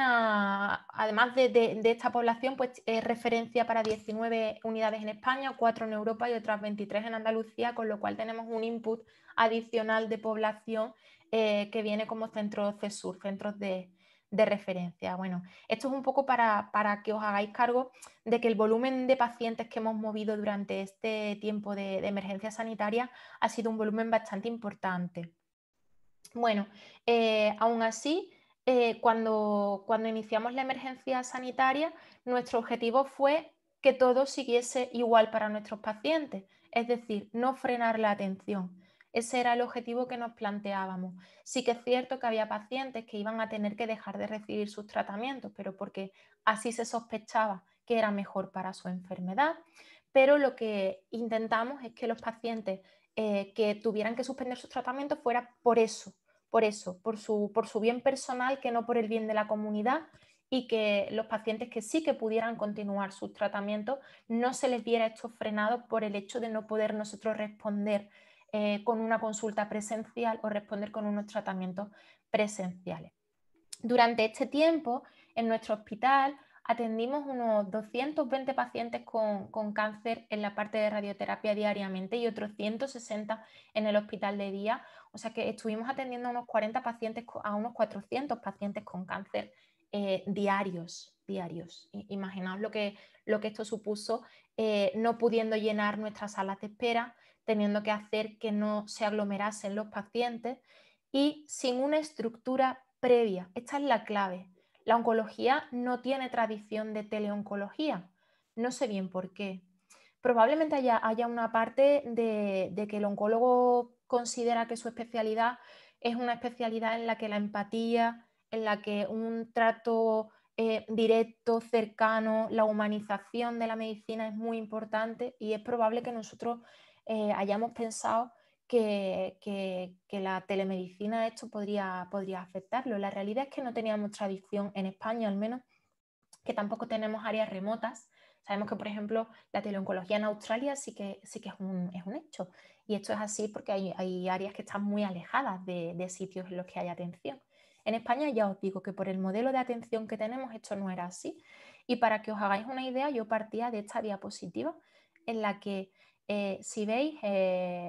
Además de esta población, pues es referencia para 19 unidades en España, 4 en Europa y otras 23 en Andalucía, con lo cual tenemos un input adicional de población que viene como centros CESUR, centros de referencia. Bueno, esto es un poco para que os hagáis cargo de que el volumen de pacientes que hemos movido durante este tiempo de emergencia sanitaria ha sido un volumen bastante importante. Bueno, aún así, cuando iniciamos la emergencia sanitaria, nuestro objetivo fue que todo siguiese igual para nuestros pacientes, es decir, no frenar la atención. Ese era el objetivo que nos planteábamos. Sí que es cierto que había pacientes que iban a tener que dejar de recibir sus tratamientos, pero porque así se sospechaba que era mejor para su enfermedad, pero lo que intentamos es que los pacientes que tuvieran que suspender sus tratamientos fuera por su bien personal, que no por el bien de la comunidad, y que los pacientes que sí que pudieran continuar sus tratamientos no se les viera esto frenado por el hecho de no poder nosotros responder con una consulta presencial o responder con unos tratamientos presenciales. Durante este tiempo, en nuestro hospital atendimos unos 220 pacientes con cáncer en la parte de radioterapia diariamente y otros 160 en el hospital de día. O sea que estuvimos atendiendo a unos 40 pacientes, a unos 400 pacientes con cáncer diarios. Imaginaos lo que esto supuso, no pudiendo llenar nuestras salas de espera, teniendo que hacer que no se aglomerasen los pacientes y sin una estructura previa. Esta es la clave. La oncología no tiene tradición de teleoncología. No sé bien por qué. Probablemente haya una parte de que el oncólogo considera que su especialidad es una especialidad en la que la empatía, en la que un trato directo, cercano, la humanización de la medicina es muy importante y es probable que nosotros hayamos pensado que la telemedicina esto podría afectarlo. La realidad es que no teníamos tradición en España, al menos, que tampoco tenemos áreas remotas. Sabemos que, por ejemplo, la teleoncología en Australia sí que es un hecho. Y esto es así porque hay áreas que están muy alejadas de sitios en los que hay atención. En España ya os digo que por el modelo de atención que tenemos esto no era así. Y para que os hagáis una idea, yo partía de esta diapositiva en la que, si veis,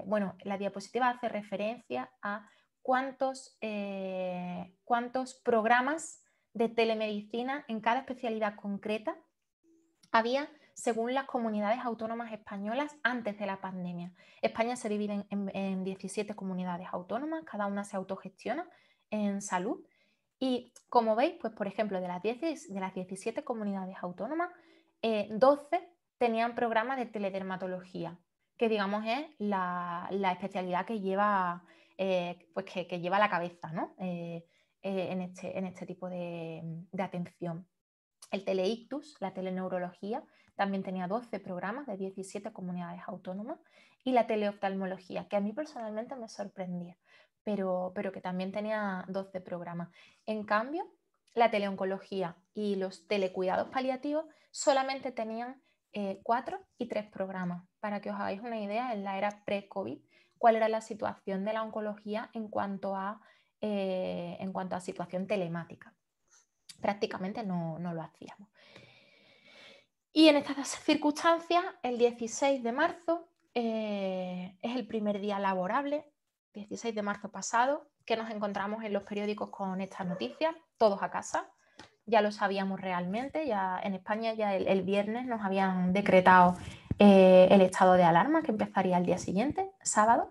bueno, la diapositiva hace referencia a cuántos programas de telemedicina en cada especialidad concreta había según las comunidades autónomas españolas antes de la pandemia. España se divide en 17 comunidades autónomas, cada una se autogestiona en salud y como veis, pues por ejemplo, de las 17 comunidades autónomas, 12 tenían programas de teledermatología, que digamos es la especialidad que lleva, pues que lleva la cabeza, ¿no? En este tipo de atención. El teleictus, la teleneurología, también tenía 12 programas de 17 comunidades autónomas y la teleoftalmología, que a mí personalmente me sorprendía, pero que también tenía 12 programas. En cambio, la teleoncología y los telecuidados paliativos solamente tenían 4 y 3 programas. Para que os hagáis una idea, en la era pre-COVID, cuál era la situación de la oncología en cuanto a situación telemática. Prácticamente no lo hacíamos. Y en estas circunstancias, el 16 de marzo es el primer día laborable, 16 de marzo pasado, que nos encontramos en los periódicos con estas noticias, todos a casa. Ya lo sabíamos realmente, ya en España ya el viernes nos habían decretado el estado de alarma, que empezaría el día siguiente, sábado.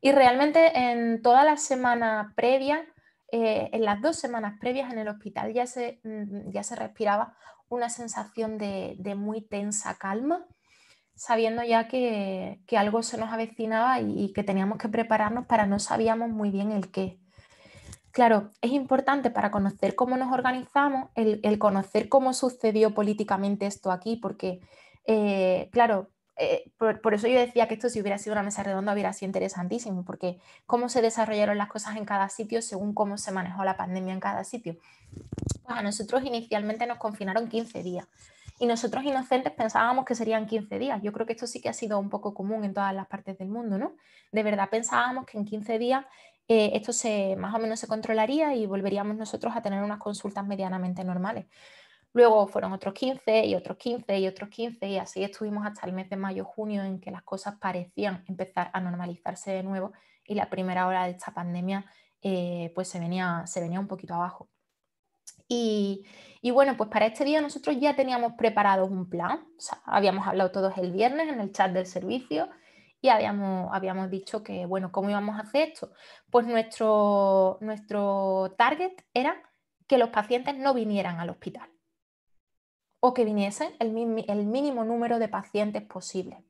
Y realmente en toda la semana previa, en las 2 semanas previas en el hospital ya se respiraba una sensación de muy tensa calma, sabiendo ya que algo se nos avecinaba y que teníamos que prepararnos para no sabíamos muy bien el qué. Claro, es importante para conocer cómo nos organizamos, el conocer cómo sucedió políticamente esto aquí, porque, claro, por eso yo decía que esto si hubiera sido una mesa redonda hubiera sido interesantísimo, porque cómo se desarrollaron las cosas en cada sitio según cómo se manejó la pandemia en cada sitio. Pues a nosotros inicialmente nos confinaron 15 días y nosotros inocentes pensábamos que serían 15 días. Yo creo que esto sí que ha sido un poco común en todas las partes del mundo, ¿no? De verdad pensábamos que en 15 días esto más o menos se controlaría y volveríamos nosotros a tener unas consultas medianamente normales. Luego fueron otros 15 y otros 15 y otros 15 y así estuvimos hasta el mes de mayo-junio en que las cosas parecían empezar a normalizarse de nuevo y la primera ola de esta pandemia pues se venía un poquito abajo. Y, y bueno, pues para este día nosotros ya teníamos preparado un plan, o sea, habíamos hablado todos el viernes en el chat del servicio y habíamos dicho que, bueno, ¿cómo íbamos a hacer esto? Pues nuestro target era que los pacientes no vinieran al hospital o que viniesen el mínimo número de pacientes posible.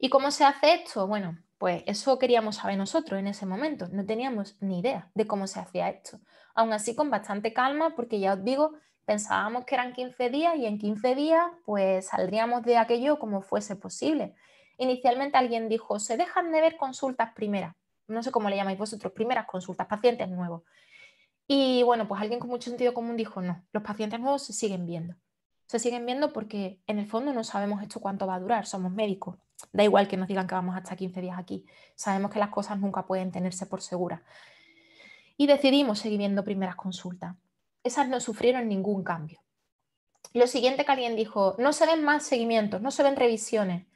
¿Y cómo se hace esto? Bueno, pues eso queríamos saber nosotros en ese momento. No teníamos ni idea de cómo se hacía esto. Aún así, con bastante calma, porque ya os digo, pensábamos que eran 15 días y en 15 días pues saldríamos de aquello como fuese posible. Inicialmente alguien dijo, se dejan de ver consultas primeras. No sé cómo le llamáis vosotros, primeras consultas, pacientes nuevos. Y bueno, pues alguien con mucho sentido común dijo, no, los pacientes nuevos se siguen viendo. Se siguen viendo porque en el fondo no sabemos esto cuánto va a durar, somos médicos. Da igual que nos digan que vamos hasta 15 días aquí. Sabemos que las cosas nunca pueden tenerse por seguras. Y decidimos seguir viendo primeras consultas. Esas no sufrieron ningún cambio. Lo siguiente que alguien dijo, no se ven más seguimientos, no se ven revisiones.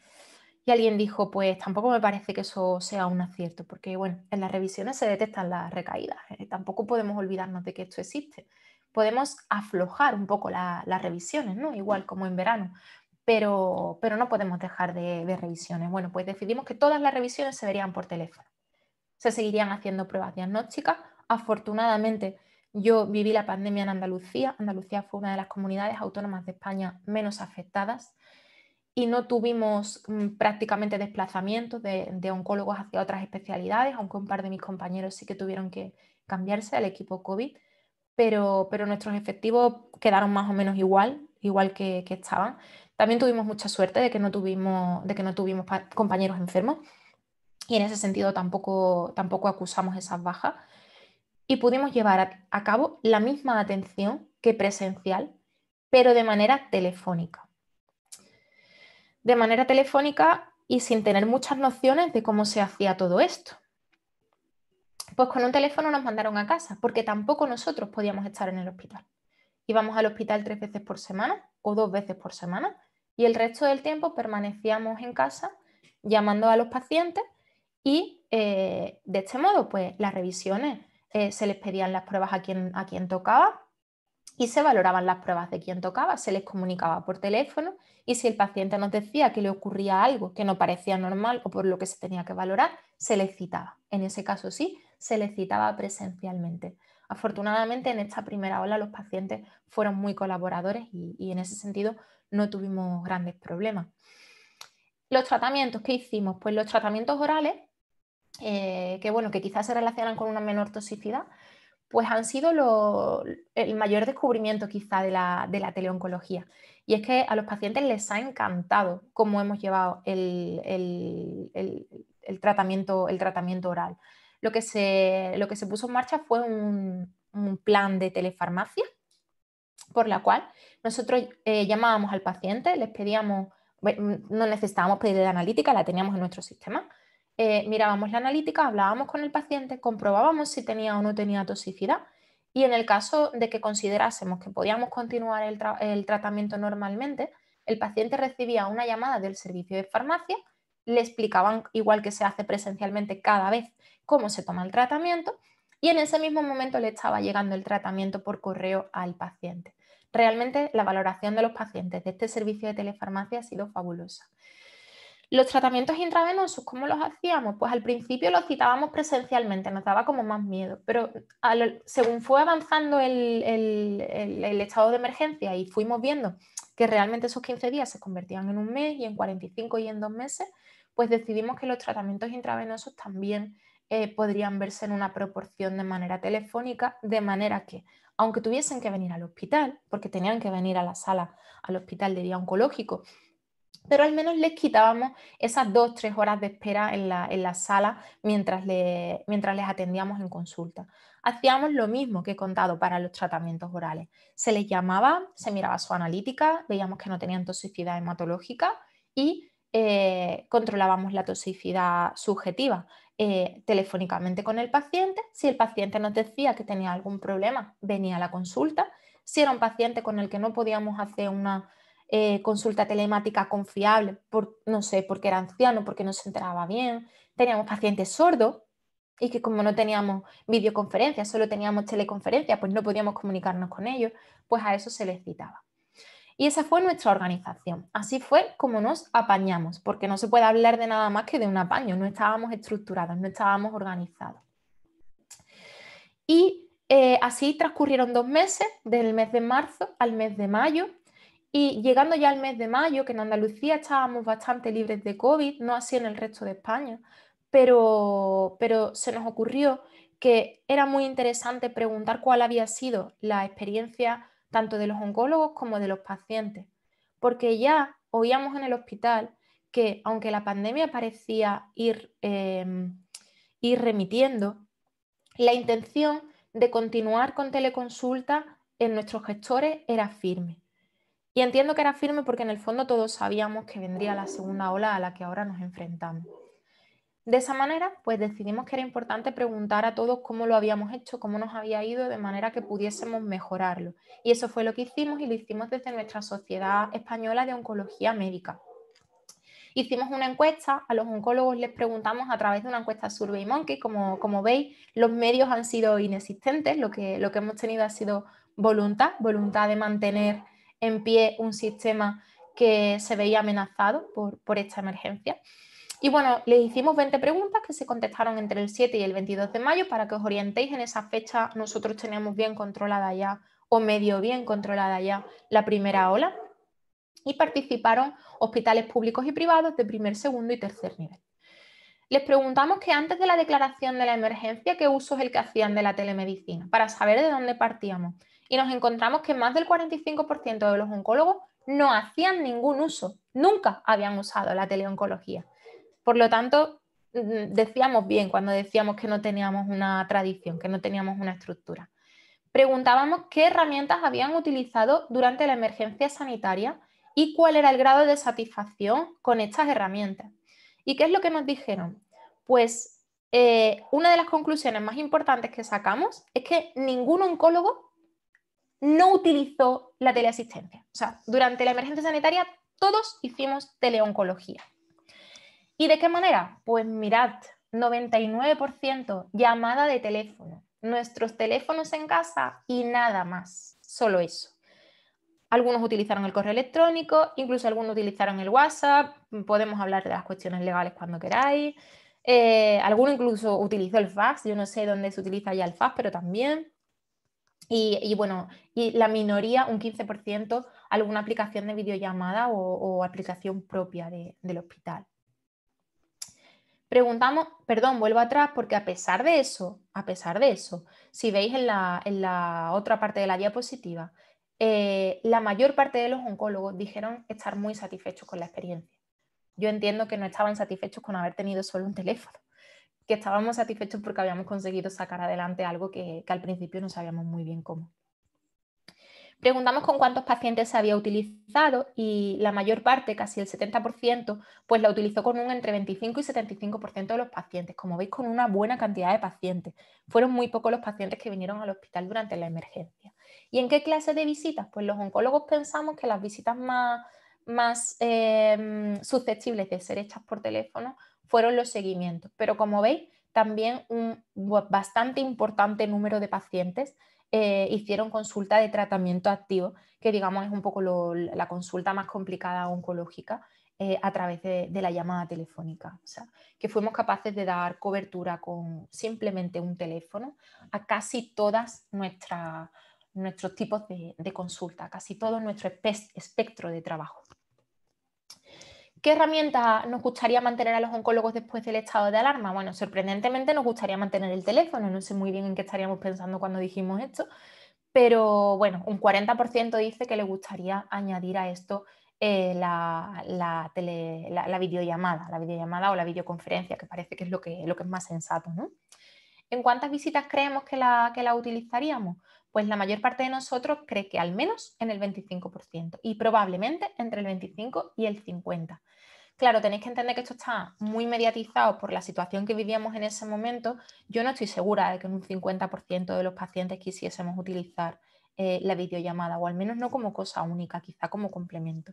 Y alguien dijo, pues tampoco me parece que eso sea un acierto, porque bueno, en las revisiones se detectan las recaídas, tampoco podemos olvidarnos de que esto existe. Podemos aflojar un poco las revisiones, ¿no? Igual como en verano, pero no podemos dejar de ver revisiones. Bueno, pues decidimos que todas las revisiones se verían por teléfono. Se seguirían haciendo pruebas diagnósticas. Afortunadamente, yo viví la pandemia en Andalucía. Andalucía fue una de las comunidades autónomas de España menos afectadas y no tuvimos prácticamente desplazamientos de oncólogos hacia otras especialidades, aunque un par de mis compañeros sí que tuvieron que cambiarse al equipo COVID, pero nuestros efectivos quedaron más o menos igual que estaban. También tuvimos mucha suerte de que no tuvimos compañeros enfermos y en ese sentido tampoco acusamos esas bajas y pudimos llevar a cabo la misma atención que presencial, pero de manera telefónica. De manera telefónica y sin tener muchas nociones de cómo se hacía todo esto. Pues con un teléfono nos mandaron a casa, porque tampoco nosotros podíamos estar en el hospital. Íbamos al hospital 3 veces por semana o 2 veces por semana y el resto del tiempo permanecíamos en casa llamando a los pacientes y de este modo, pues las revisiones se les pedían las pruebas a quien tocaba y se valoraban las pruebas de quien tocaba, se les comunicaba por teléfono y si el paciente nos decía que le ocurría algo que no parecía normal o por lo que se tenía que valorar, se les citaba. En ese caso sí, se les citaba presencialmente. Afortunadamente en esta primera ola los pacientes fueron muy colaboradores y en ese sentido no tuvimos grandes problemas. Los tratamientos que hicimos, pues los tratamientos orales, que quizás se relacionan con una menor toxicidad, pues han sido el mayor descubrimiento quizá de la teleoncología. Y es que a los pacientes les ha encantado cómo hemos llevado el tratamiento oral. Lo que se puso en marcha fue un plan de telefarmacia, por la cual nosotros llamábamos al paciente, les pedíamos, no necesitábamos pedirle la analítica, la teníamos en nuestro sistema, mirábamos la analítica, hablábamos con el paciente, comprobábamos si tenía o no tenía toxicidad y en el caso de que considerásemos que podíamos continuar el tratamiento normalmente, el paciente recibía una llamada del servicio de farmacia, le explicaban, igual que se hace presencialmente cada vez, cómo se toma el tratamiento y en ese mismo momento le estaba llegando el tratamiento por correo al paciente. Realmente la valoración de los pacientes de este servicio de telefarmacia ha sido fabulosa. Los tratamientos intravenosos, ¿cómo los hacíamos? Pues al principio los citábamos presencialmente, nos daba como más miedo, pero según fue avanzando el estado de emergencia y fuimos viendo que realmente esos 15 días se convertían en un mes y en 45 y en 2 meses, pues decidimos que los tratamientos intravenosos también podrían verse en una proporción de manera telefónica, de manera que, aunque tuviesen que venir al hospital, porque tenían que venir a la sala, al hospital de día oncológico, pero al menos les quitábamos esas 2-3 horas de espera en la sala mientras les atendíamos en consulta. Hacíamos lo mismo que he contado para los tratamientos orales. Se les llamaba, se miraba su analítica, veíamos que no tenían toxicidad hematológica y controlábamos la toxicidad subjetiva. telefónicamente con el paciente. Si el paciente nos decía que tenía algún problema, venía a la consulta. Si era un paciente con el que no podíamos hacer una consulta telemática confiable, no sé, porque era anciano, porque no se enteraba bien. Teníamos pacientes sordos y que como no teníamos videoconferencias, solo teníamos teleconferencias, pues no podíamos comunicarnos con ellos, pues a eso se les citaba. Y esa fue nuestra organización. Así fue como nos apañamos, porque no se puede hablar de nada más que de un apaño, no estábamos estructurados, no estábamos organizados. Y así transcurrieron 2 meses, del mes de marzo al mes de mayo, y llegando ya al mes de mayo, que en Andalucía estábamos bastante libres de COVID, no así en el resto de España, pero se nos ocurrió que era muy interesante preguntar cuál había sido la experiencia tanto de los oncólogos como de los pacientes, porque ya oíamos en el hospital que aunque la pandemia parecía ir remitiendo, la intención de continuar con teleconsulta en nuestros gestores era firme. Y entiendo que era firme porque en el fondo todos sabíamos que vendría la segunda ola a la que ahora nos enfrentamos. De esa manera, pues decidimos que era importante preguntar a todos cómo lo habíamos hecho, cómo nos había ido, de manera que pudiésemos mejorarlo. Y eso fue lo que hicimos y lo hicimos desde nuestra Sociedad Española de Oncología Médica. Hicimos una encuesta, a los oncólogos les preguntamos a través de una encuesta SurveyMonkey, como veis, los medios han sido inexistentes, lo que hemos tenido ha sido voluntad de mantener en pie un sistema que se veía amenazado por esta emergencia. Y bueno, les hicimos 20 preguntas que se contestaron entre el 7 y el 22 de mayo para que os orientéis. En esa fecha nosotros teníamos bien controlada ya, o medio bien controlada ya, la primera ola. Y participaron hospitales públicos y privados de primer, segundo y tercer nivel. Les preguntamos que antes de la declaración de la emergencia, ¿qué uso es el que hacían de la telemedicina? Para saber de dónde partíamos. Y nos encontramos que más del 45% de los oncólogos no hacían ningún uso, nunca habían usado la teleoncología. Por lo tanto, decíamos bien cuando decíamos que no teníamos una tradición, que no teníamos una estructura. Preguntábamos qué herramientas habían utilizado durante la emergencia sanitaria y cuál era el grado de satisfacción con estas herramientas. ¿Y qué es lo que nos dijeron? Pues una de las conclusiones más importantes que sacamos es que ningún oncólogo no utilizó la teleasistencia. O sea, durante la emergencia sanitaria todos hicimos teleoncología. ¿Y de qué manera? Pues mirad, 99% llamada de teléfono, nuestros teléfonos en casa y nada más, solo eso. Algunos utilizaron el correo electrónico, incluso algunos utilizaron el WhatsApp, podemos hablar de las cuestiones legales cuando queráis. Alguno incluso utilizó el fax, yo no sé dónde se utiliza ya el fax, pero también. Y bueno, y la minoría, un 15%, alguna aplicación de videollamada o aplicación propia del hospital. Preguntamos, perdón, vuelvo atrás porque a pesar de eso, si veis en la otra parte de la diapositiva, la mayor parte de los oncólogos dijeron estar muy satisfechos con la experiencia. Yo entiendo que no estaban satisfechos con haber tenido solo un teléfono, que estábamos satisfechos porque habíamos conseguido sacar adelante algo que al principio no sabíamos muy bien cómo. Preguntamos con cuántos pacientes se había utilizado y la mayor parte, casi el 70%, pues la utilizó con un entre 25 y 75% de los pacientes. Como veis, con una buena cantidad de pacientes. Fueron muy pocos los pacientes que vinieron al hospital durante la emergencia. ¿Y en qué clase de visitas? Pues los oncólogos pensamos que las visitas más susceptibles de ser hechas por teléfono fueron los seguimientos. Pero como veis, también un bastante importante número de pacientes hicieron consulta de tratamiento activo, que digamos es un poco la consulta más complicada oncológica a través de la llamada telefónica. O sea, que fuimos capaces de dar cobertura con simplemente un teléfono a casi todas nuestros tipos de consulta, casi todo nuestro espectro de trabajo. ¿Qué herramienta nos gustaría mantener a los oncólogos después del estado de alarma? Bueno, sorprendentemente nos gustaría mantener el teléfono, no sé muy bien en qué estaríamos pensando cuando dijimos esto, pero bueno, un 40% dice que le gustaría añadir a esto la videollamada o la videoconferencia, que parece que es lo que es más sensato, ¿no? ¿En cuántas visitas creemos que la utilizaríamos? Pues la mayor parte de nosotros cree que al menos en el 25% y probablemente entre el 25 y el 50%. Claro, tenéis que entender que esto está muy mediatizado por la situación que vivíamos en ese momento. Yo no estoy segura de que en un 50% de los pacientes quisiésemos utilizar la videollamada, o al menos no como cosa única, quizá como complemento.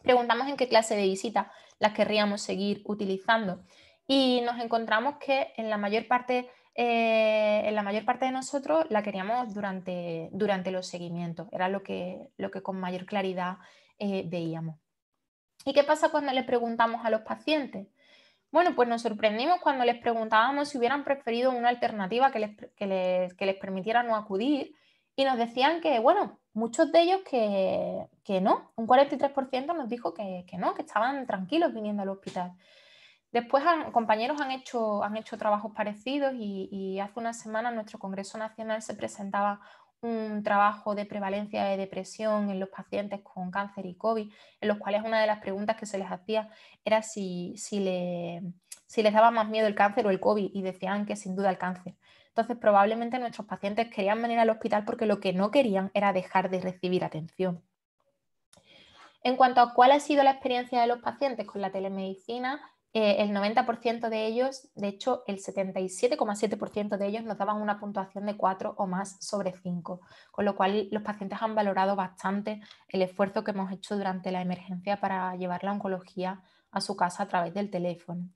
Preguntamos en qué clase de visitas las querríamos seguir utilizando y nos encontramos que en la mayor parte de nosotros la queríamos durante los seguimientos, era lo que con mayor claridad veíamos. ¿Y qué pasa cuando le preguntamos a los pacientes? Bueno, pues nos sorprendimos cuando les preguntábamos si hubieran preferido una alternativa que les permitiera no acudir y nos decían que, bueno, muchos de ellos que no, un 43% nos dijo que no, que estaban tranquilos viniendo al hospital. Después compañeros han hecho trabajos parecidos y hace unas semanas en nuestro Congreso Nacional se presentaba un trabajo de prevalencia de depresión en los pacientes con cáncer y COVID, en los cuales una de las preguntas que se les hacía era si les daba más miedo el cáncer o el COVID, y decían que sin duda el cáncer. Entonces, probablemente nuestros pacientes querían venir al hospital porque lo que no querían era dejar de recibir atención. En cuanto a cuál ha sido la experiencia de los pacientes con la telemedicina, el 90% de ellos, de hecho el 77,7% de ellos nos daban una puntuación de 4 o más sobre 5, con lo cual los pacientes han valorado bastante el esfuerzo que hemos hecho durante la emergencia para llevar la oncología a su casa a través del teléfono.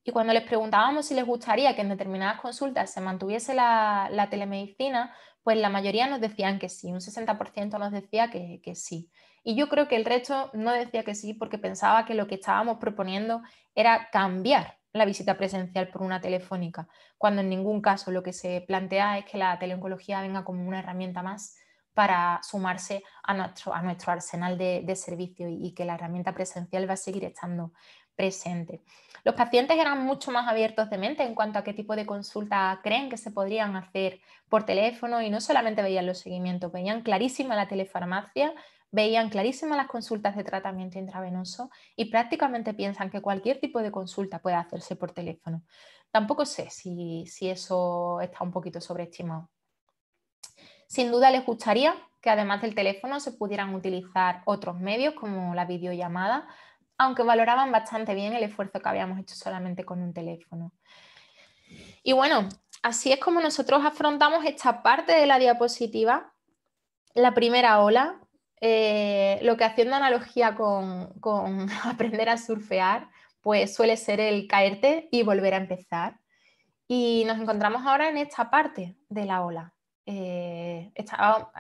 Y cuando les preguntábamos si les gustaría que en determinadas consultas se mantuviese la telemedicina, pues la mayoría nos decían que sí, un 60% nos decía que sí. Y yo creo que el resto no decía que sí porque pensaba que lo que estábamos proponiendo era cambiar la visita presencial por una telefónica, cuando en ningún caso lo que se plantea es que la teleoncología venga como una herramienta más para sumarse a nuestro arsenal de servicios, y que la herramienta presencial va a seguir estando presente. Los pacientes eran mucho más abiertos de mente en cuanto a qué tipo de consulta creen que se podrían hacer por teléfono, y no solamente veían los seguimientos, veían clarísima la telefarmacia, veían clarísimas las consultas de tratamiento intravenoso y prácticamente piensan que cualquier tipo de consulta puede hacerse por teléfono. Tampoco sé si eso está un poquito sobreestimado. Sin duda les gustaría que además del teléfono se pudieran utilizar otros medios como la videollamada, aunque valoraban bastante bien el esfuerzo que habíamos hecho solamente con un teléfono. Y bueno, así es como nosotros afrontamos esta parte de la diapositiva, la primera ola, lo que, haciendo analogía con aprender a surfear, pues suele ser el caerte y volver a empezar. Y nos encontramos ahora en esta parte de la ola. Esta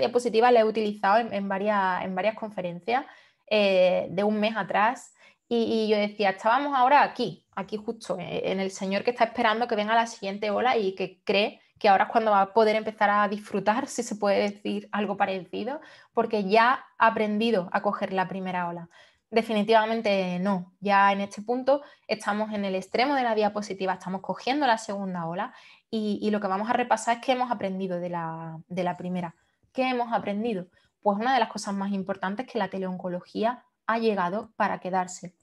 diapositiva la he utilizado en varias conferencias de un mes atrás, y yo decía, estábamos ahora aquí justo, en el señor que está esperando que venga la siguiente ola y que cree que ahora es cuando va a poder empezar a disfrutar, si se puede decir algo parecido, porque ya ha aprendido a coger la primera ola. Definitivamente no, ya en este punto estamos en el extremo de la diapositiva, estamos cogiendo la segunda ola, y lo que vamos a repasar es qué hemos aprendido de la primera. ¿Qué hemos aprendido? Pues una de las cosas más importantes es que la teleoncología ha llegado para quedarse.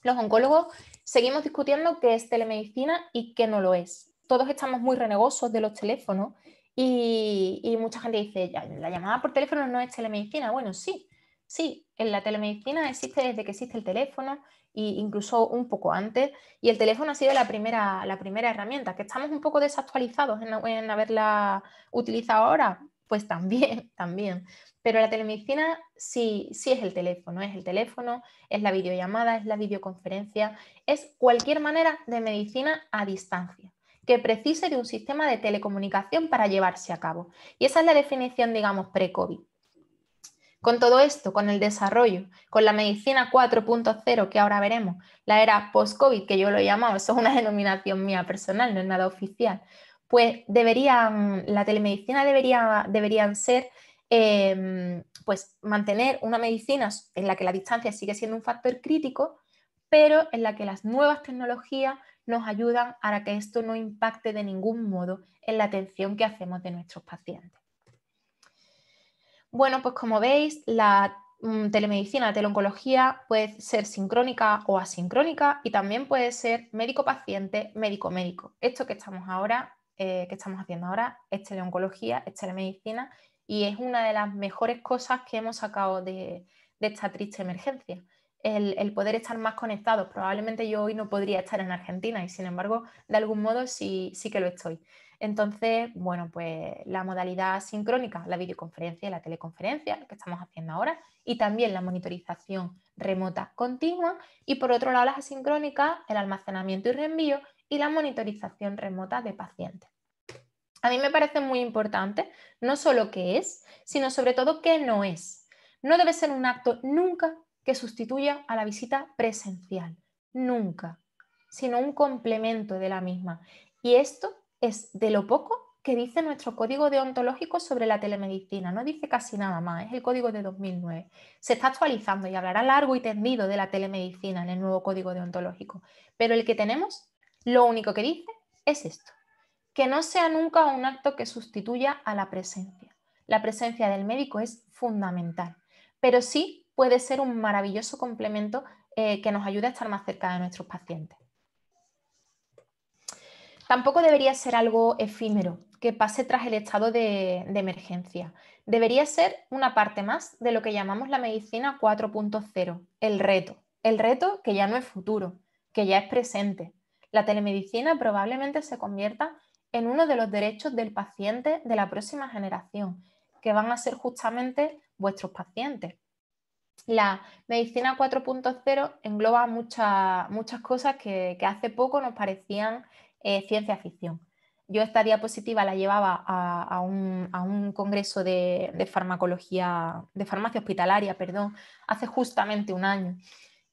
Los oncólogos seguimos discutiendo qué es telemedicina y qué no lo es. Todos estamos muy renegosos de los teléfonos y mucha gente dice, la llamada por teléfono no es telemedicina. Bueno, sí, en la telemedicina existe desde que existe el teléfono, e incluso un poco antes, y el teléfono ha sido la primera herramienta. ¿Que estamos un poco desactualizados en haberla utilizado ahora? Pues también, también. Pero la telemedicina sí es el teléfono, es la videollamada, es la videoconferencia, es cualquier manera de medicina a distancia que precise de un sistema de telecomunicación para llevarse a cabo. Y esa es la definición, digamos, pre-COVID. Con todo esto, con el desarrollo, con la medicina 4.0 que ahora veremos, la era post-COVID, que yo lo he llamado, eso es una denominación mía personal, no es nada oficial, pues la telemedicina deberían ser pues mantener una medicina en la que la distancia sigue siendo un factor crítico, pero en la que las nuevas tecnologías nos ayudan a que esto no impacte de ningún modo en la atención que hacemos de nuestros pacientes. Bueno, pues como veis, la telemedicina, la teleoncología puede ser sincrónica o asincrónica, y también puede ser médico-paciente, médico-médico. Esto que estamos haciendo ahora es teleoncología, es telemedicina, y es una de las mejores cosas que hemos sacado de esta triste emergencia. el poder estar más conectados. Probablemente yo hoy no podría estar en Argentina y sin embargo, de algún modo sí, sí que lo estoy. Entonces, bueno, pues la modalidad sincrónica, la videoconferencia y la teleconferencia, lo que estamos haciendo ahora, y también la monitorización remota continua, y por otro lado las asincrónicas, el almacenamiento y reenvío y la monitorización remota de pacientes. A mí me parece muy importante no solo qué es, sino sobre todo qué no es. No debe ser un acto nunca que sustituya a la visita presencial, nunca, sino un complemento de la misma. Y esto es de lo poco que dice nuestro código deontológico sobre la telemedicina. No dice casi nada más, es el código de 2009. Se está actualizando y hablará largo y tendido de la telemedicina en el nuevo código deontológico. Pero el que tenemos, lo único que dice es esto: que no sea nunca un acto que sustituya a la presencia. La presencia del médico es fundamental, pero sí puede ser un maravilloso complemento que nos ayude a estar más cerca de nuestros pacientes. Tampoco debería ser algo efímero, que pase tras el estado de emergencia. Debería ser una parte más de lo que llamamos la medicina 4.0, el reto. El reto que ya no es futuro, que ya es presente. La telemedicina probablemente se convierta en uno de los derechos del paciente de la próxima generación, que van a ser justamente vuestros pacientes. La medicina 4.0 engloba muchas cosas que hace poco nos parecían ciencia ficción. Yo esta diapositiva la llevaba a un congreso de farmacología, de farmacia hospitalaria, perdón, hace justamente un año.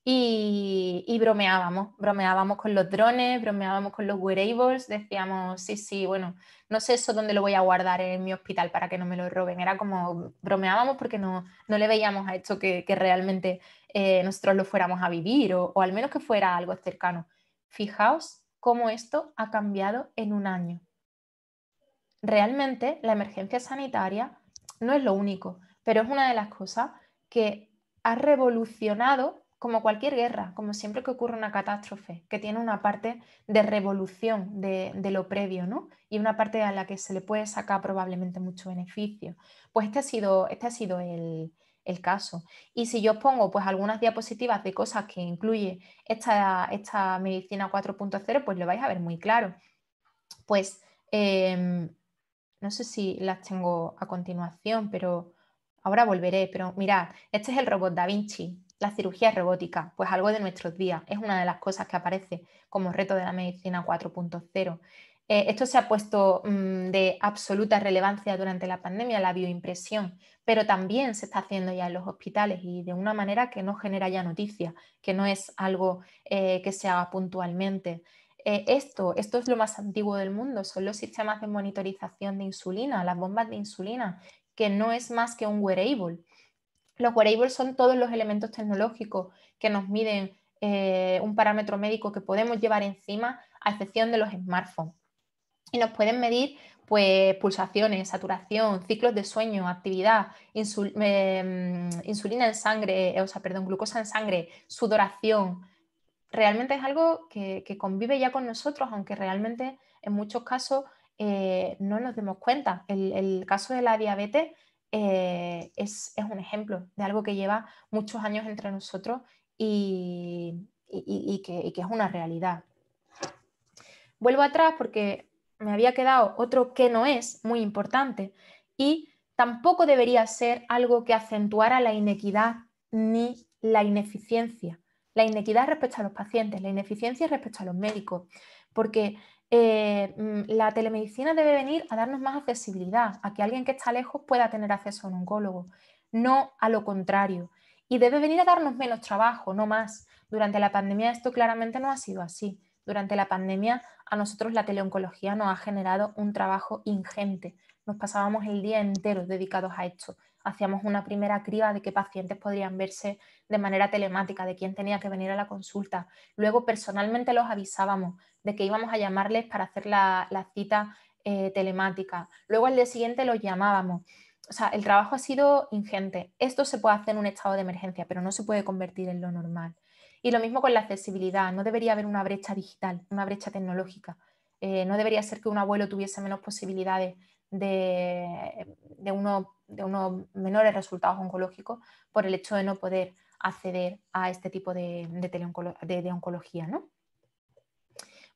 Y bromeábamos con los drones, bromeábamos con los wearables, decíamos, sí, sí, bueno, no sé eso dónde lo voy a guardar en mi hospital para que no me lo roben. Era como, bromeábamos porque no le veíamos a esto que realmente nosotros lo fuéramos a vivir o al menos que fuera algo cercano. Fijaos cómo esto ha cambiado en un año. Realmente la emergencia sanitaria no es lo único, pero es una de las cosas que ha revolucionado, como cualquier guerra, como siempre que ocurre una catástrofe, que tiene una parte de revolución de lo previo, ¿no? Y una parte a la que se le puede sacar probablemente mucho beneficio. Pues este ha sido el caso. Y si yo os pongo pues algunas diapositivas de cosas que incluye esta medicina 4.0, pues lo vais a ver muy claro. Pues no sé si las tengo a continuación, pero ahora volveré. Pero mirad, este es el robot Da Vinci, la cirugía robótica, pues algo de nuestros días. Es una de las cosas que aparece como reto de la medicina 4.0. Esto se ha puesto de absoluta relevancia durante la pandemia, la bioimpresión, pero también se está haciendo ya en los hospitales y de una manera que no genera ya noticia, que no es algo que se haga puntualmente. Esto es lo más antiguo del mundo, son los sistemas de monitorización de insulina, las bombas de insulina, que no es más que un wearable. Los wearables son todos los elementos tecnológicos que nos miden un parámetro médico que podemos llevar encima, a excepción de los smartphones. Y nos pueden medir pues, pulsaciones, saturación, ciclos de sueño, actividad, insulina en sangre, glucosa en sangre, sudoración. Realmente es algo que convive ya con nosotros, aunque realmente en muchos casos no nos demos cuenta. El caso de la diabetes es un ejemplo de algo que lleva muchos años entre nosotros y que es una realidad. Vuelvo atrás porque me había quedado otro que no es muy importante y tampoco debería ser algo que acentuara la inequidad ni la ineficiencia. La inequidad respecto a los pacientes, la ineficiencia respecto a los médicos, porque la telemedicina debe venir a darnos más accesibilidad, a que alguien que está lejos pueda tener acceso a un oncólogo, no a lo contrario. Y debe venir a darnos menos trabajo, no más. Durante la pandemia esto claramente no ha sido así. Durante la pandemia a nosotros la teleoncología nos ha generado un trabajo ingente. Nos pasábamos el día entero dedicados a esto. Hacíamos una primera criba de qué pacientes podrían verse de manera telemática, de quién tenía que venir a la consulta. Luego personalmente los avisábamos de que íbamos a llamarles para hacer la cita telemática. Luego al día siguiente los llamábamos. O sea, el trabajo ha sido ingente. Esto se puede hacer en un estado de emergencia, pero no se puede convertir en lo normal. Y lo mismo con la accesibilidad. No debería haber una brecha digital, una brecha tecnológica. No debería ser que un abuelo tuviese menos posibilidades de unos menores resultados oncológicos por el hecho de no poder acceder a este tipo de oncología, ¿no?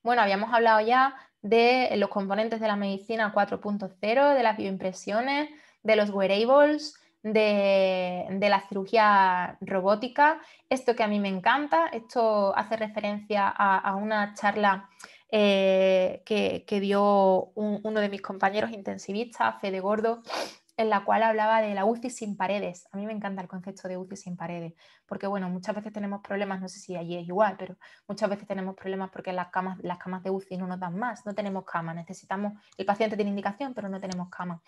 Bueno, habíamos hablado ya de los componentes de la medicina 4.0, de las bioimpresiones, de los wearables, de la cirugía robótica. Esto que a mí me encanta, esto hace referencia a una charla que dio uno de mis compañeros intensivistas, Fede Gordo, en la cual hablaba de la UCI sin paredes. A mí me encanta el concepto de UCI sin paredes, porque bueno, muchas veces tenemos problemas, no sé si allí es igual, pero muchas veces tenemos problemas porque las camas de UCI no nos dan más, no tenemos cama, el paciente tiene indicación, pero no tenemos cama.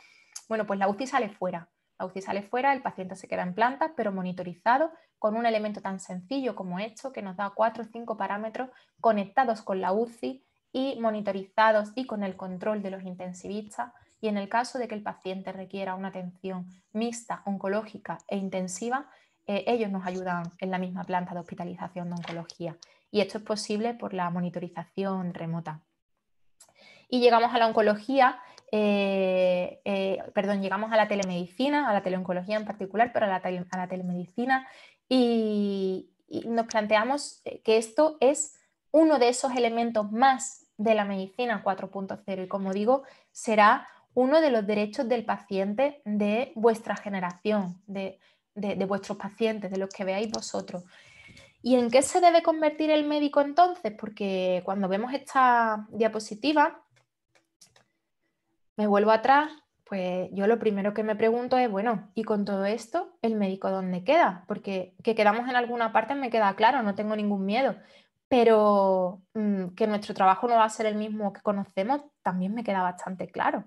Bueno, pues la UCI sale fuera. La UCI sale fuera, el paciente se queda en planta, pero monitorizado con un elemento tan sencillo como esto, que nos da 4 o 5 parámetros conectados con la UCI y monitorizados y con el control de los intensivistas. Y en el caso de que el paciente requiera una atención mixta, oncológica e intensiva, ellos nos ayudan en la misma planta de hospitalización de oncología. Y esto es posible por la monitorización remota. Y llegamos a la oncología, llegamos a la telemedicina, a la teleoncología en particular, pero a la telemedicina, y nos planteamos que esto es uno de esos elementos más de la medicina 4.0 y, como digo, será uno de los derechos del paciente de vuestra generación, de vuestros pacientes, de los que veáis vosotros. ¿Y en qué se debe convertir el médico entonces? Porque cuando vemos esta diapositiva, me vuelvo atrás, pues yo lo primero que me pregunto es, bueno, ¿y con todo esto el médico dónde queda? Porque que quedamos en alguna parte me queda claro, no tengo ningún miedo, pero que nuestro trabajo no va a ser el mismo que conocemos también me queda bastante claro.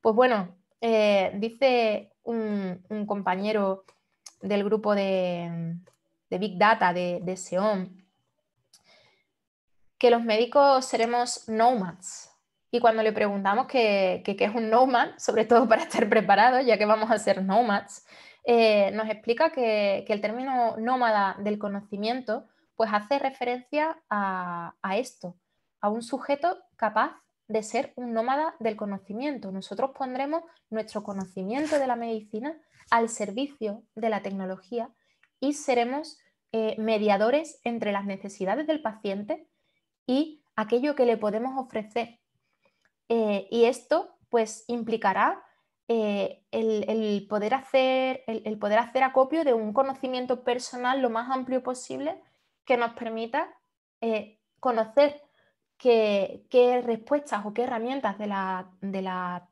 Pues bueno, dice un compañero del grupo de Big Data de SEOM que los médicos seremos nomads. Y cuando le preguntamos qué es un nomad, sobre todo para estar preparados, ya que vamos a ser nomads, nos explica que el término nómada del conocimiento pues hace referencia a esto, a un sujeto capaz de ser un nómada del conocimiento. Nosotros pondremos nuestro conocimiento de la medicina al servicio de la tecnología y seremos mediadores entre las necesidades del paciente y aquello que le podemos ofrecer. Y esto pues implicará el poder hacer acopio de un conocimiento personal lo más amplio posible que nos permita conocer qué respuestas o qué herramientas de la